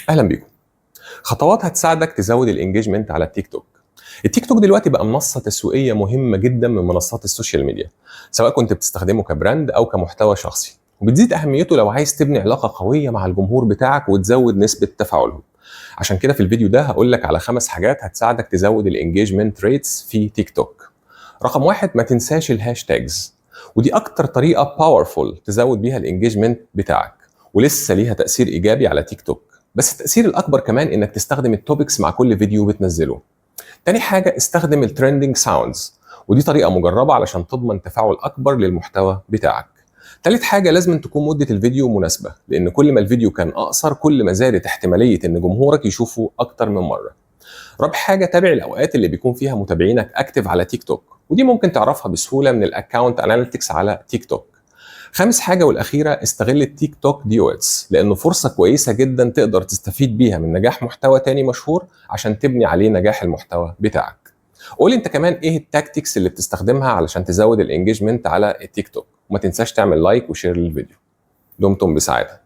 اهلا بيكم. خطوات هتساعدك تزود الانجيجمنت على التيك توك. التيك توك دلوقتي بقى منصه تسويقيه مهمه جدا من منصات السوشيال ميديا، سواء كنت بتستخدمه كبراند او كمحتوى شخصي، وبتزيد اهميته لو عايز تبني علاقه قويه مع الجمهور بتاعك وتزود نسبه تفاعلهم. عشان كده في الفيديو ده هقول لك على 5 حاجات هتساعدك تزود الانجيجمنت ريتس في تيك توك. رقم 1، ما تنساش الهاشتاجز، ودي اكتر طريقه باورفول تزود بيها الانجيجمنت بتاعك، ولسه ليها تاثير ايجابي على تيك توك. بس التاثير الاكبر كمان انك تستخدم التوبكس مع كل فيديو بتنزله. تاني حاجه، استخدم الترندنج ساوندز، ودي طريقه مجربه علشان تضمن تفاعل اكبر للمحتوى بتاعك. تالت حاجه، لازم تكون مده الفيديو مناسبه، لان كل ما الفيديو كان اقصر كل ما زادت احتماليه ان جمهورك يشوفه اكتر من مره. رابع حاجه، تابع الاوقات اللي بيكون فيها متابعينك اكتف على تيك توك، ودي ممكن تعرفها بسهوله من الاكونت اناليتكس على تيك توك. خامس حاجه والاخيره، استغل التيك توك ديوتس، لانه فرصه كويسه جدا تقدر تستفيد بيها من نجاح محتوى تاني مشهور عشان تبني عليه نجاح المحتوى بتاعك. قول انت كمان ايه التاكتكس اللي بتستخدمها علشان تزود الانجيجمنت على التيك توك، وما تنساش تعمل لايك وشير للفيديو. دمتم بسعاده.